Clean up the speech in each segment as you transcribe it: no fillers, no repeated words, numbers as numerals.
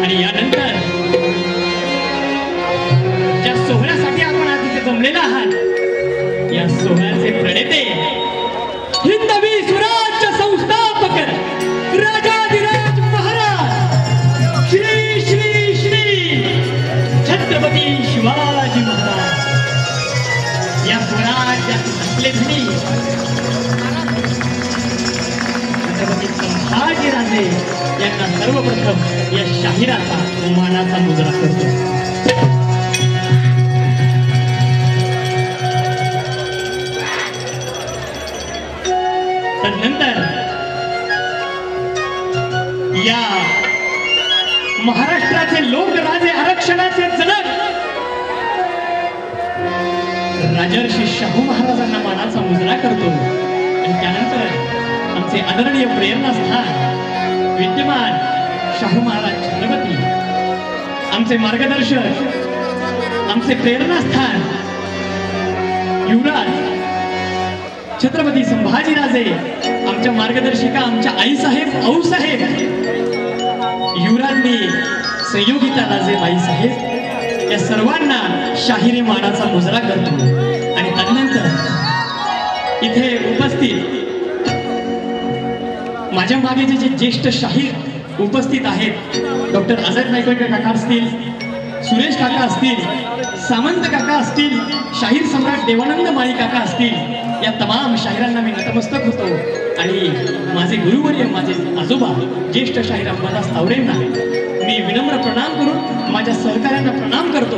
आणि यानंतर ज्या सोहळ्यासाठी आपण आज इथे जमलेला आहात, या सोहळ्याचे प्रणेते हिंदवी स्वराज्य संस्थापक राजाधिराज महाराज श्री श्री श्री छत्रपती शिवाजी महाराज, या स्वराज्याचे आपले धनी छत्रपती संभाजीराजे यांना सर्वप्रथम या शाहिराचा मानाचा मुजरा करतो. तदनंतर या महाराष्ट्राचे लोकराजे आरक्षणाचे जनक राजर्षी शाहू महाराजांना मानाचा मुजरा करतो. आणि त्यानंतर आमचे आदरणीय प्रेरणास्थान विद्यमान शाहू महाराज छत्रपती, आमचे मार्गदर्शक, आमचे प्रेरणास्थान युवराज छत्रपती संभाजीराजे, आमच्या मार्गदर्शिका आमच्या आईसाहेब, आऊसाहेब, युवराज्ञी संयोगिता राजे बाईसाहेब, या सर्वांना शाहिरी मानाचा मुजरा करतो. आणि तदनंतर इथे उपस्थित माझ्या मागे जे ज्येष्ठ शाहीर उपस्थित आहेत, डॉक्टर अजय नायकवडकर काका असतील, सुरेश काका असतील, सामंत काका असतील, शाहीर सम्राट देवानंद माळी काका असतील, या तमाम शाहिरांना मी नतमस्तक होतो. आणि माझे गुरुवर्य, माझे आजोबा ज्येष्ठ शाहीर अंबादास तावरेंना मी विनम्र प्रणाम करून माझ्या सहकार्यांना प्रणाम करतो.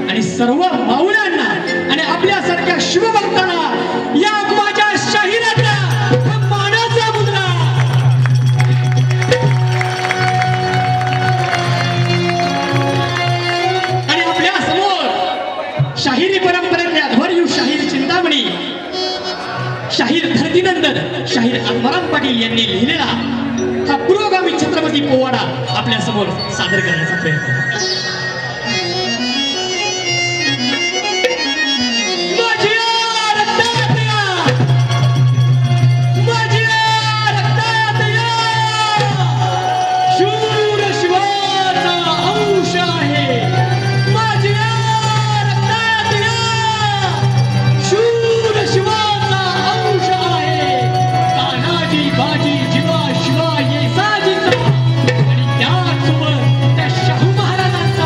आणि सर्व माऊल्यांना आणि आपल्यासारख्या शिवभक्तांना या माझ्या शाहिराचा मानाचा मुद्रा. आणि आपल्या समोर शाहिरी परंपरेतले अध्वर्यू शाहीर चिंतामणी, शाहीर धरतीनंदन, शाहीर आत्माराम पाटील यांनी लिहिलेला हा पुरोगामी छत्रपती पोवाडा आपल्या समोर सादर करण्याचा प्रयत्न. त्या शाहू महाराजांचा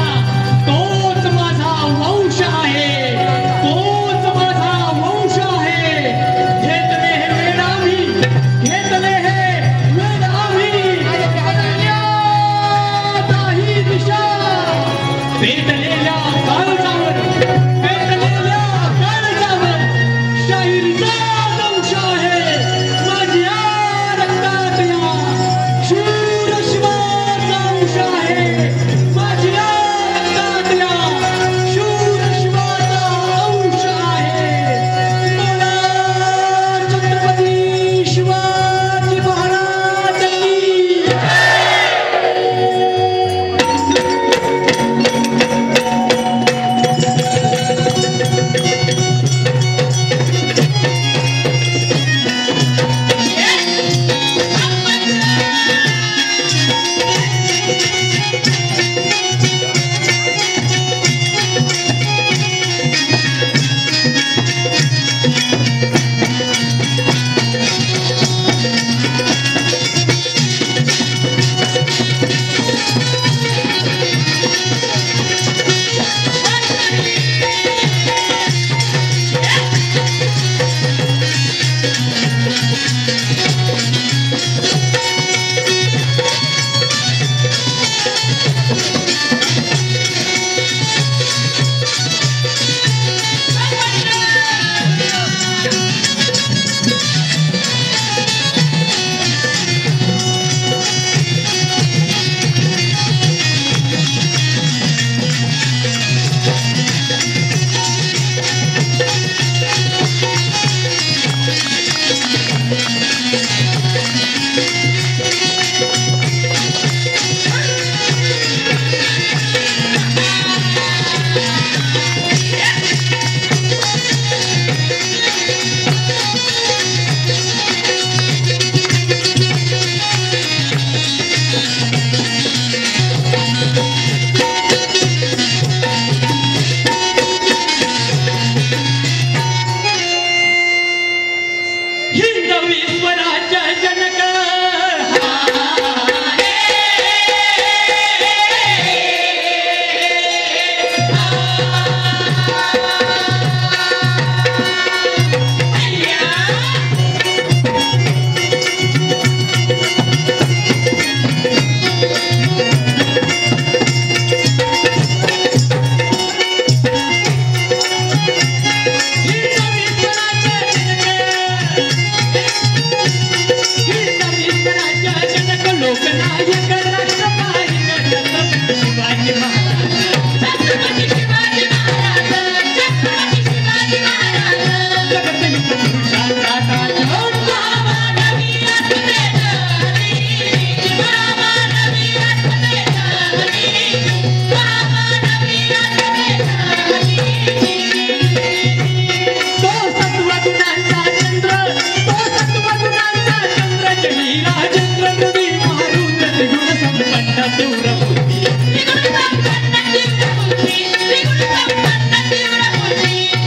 तीव्र बुद्धी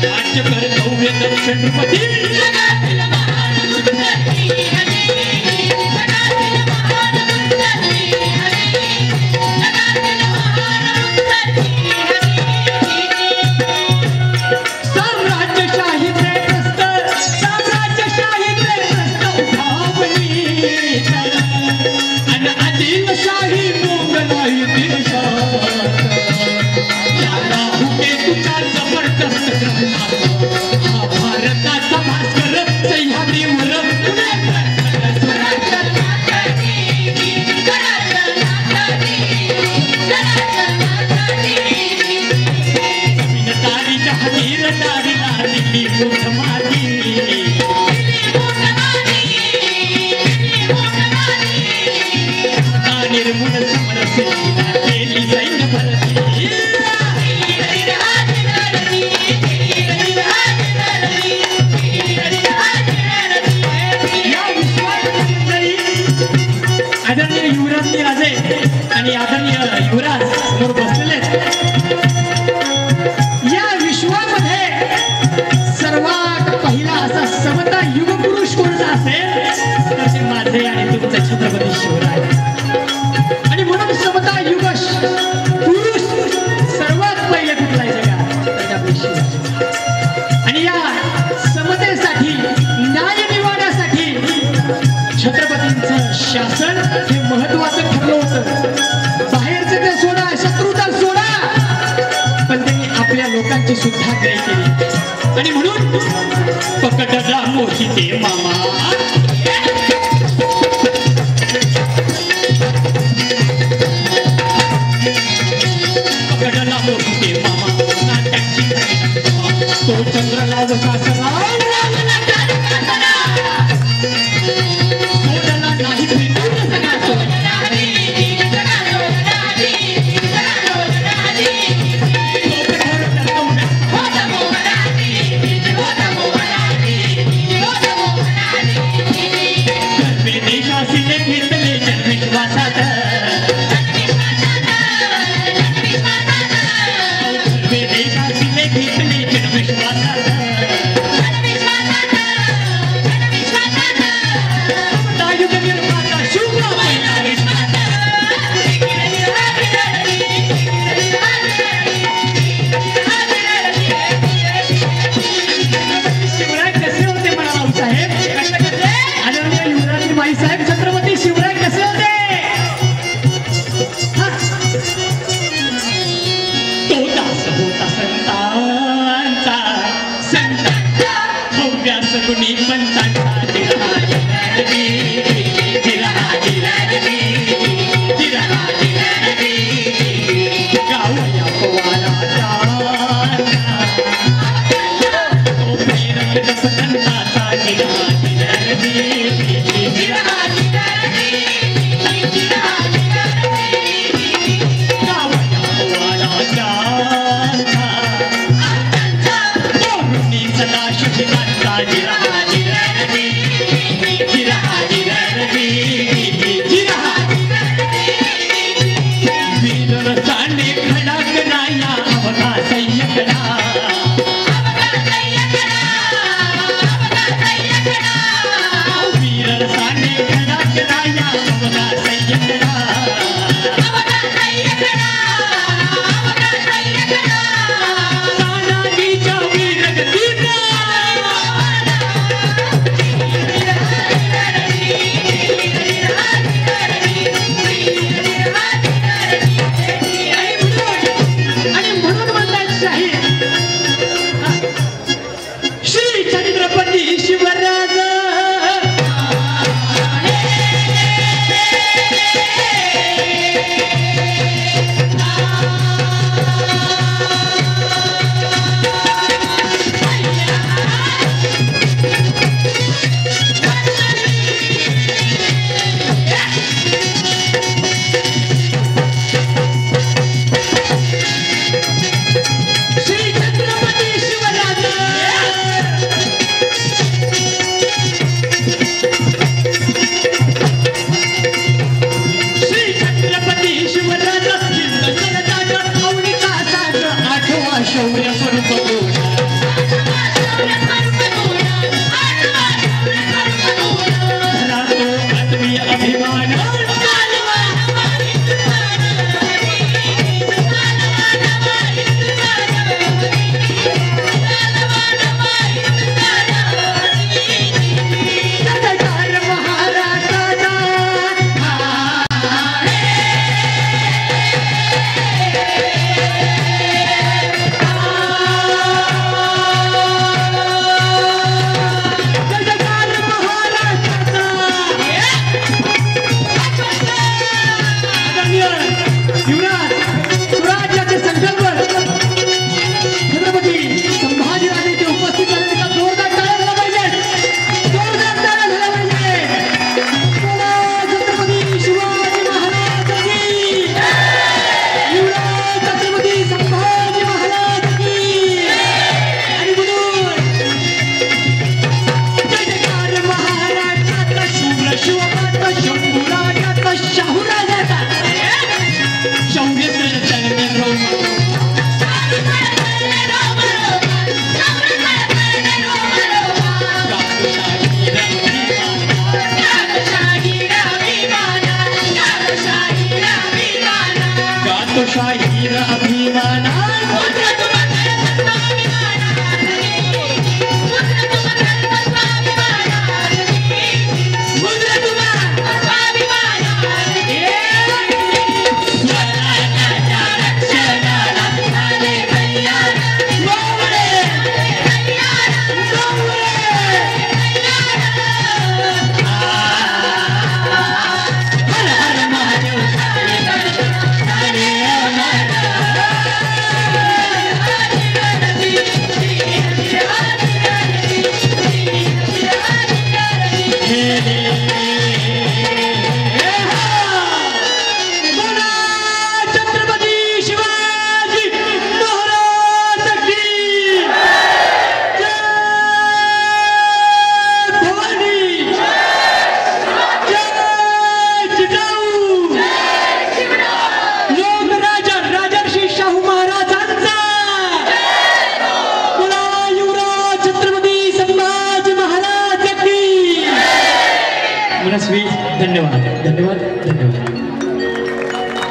राज्य कर्तव्य दक्षिण नृपती आदरणीय युवराजनी राजे आणि आदरणीय युवराज समोर बसलेले या विश्वामध्ये सर्वात पहिला असा समता युग पुरुष कोणता असेल तर ते माझे आणि तुमचे छत्रपती शिवराय आणि म्हणून समता युग पुरुष सर्वात पहिले कुठला आहे जगात तर आपले शिवराय आणि या समतेसाठी न्याय निवाड्यासाठी छत्रपतींचं शासन हे महत्वाचं ठरलं होतं बाहेरचं ते सोडा शत्रूचा सोडा पण त्यांनी आपल्या लोकांची सुद्धा दया केली आणि म्हणून पकडला मोहिते मामा पकडला मोहिते मामा नाट्याची तो चंद्रला वसा सला शौर्य तळतळणे गातो शाहीर अभिमाना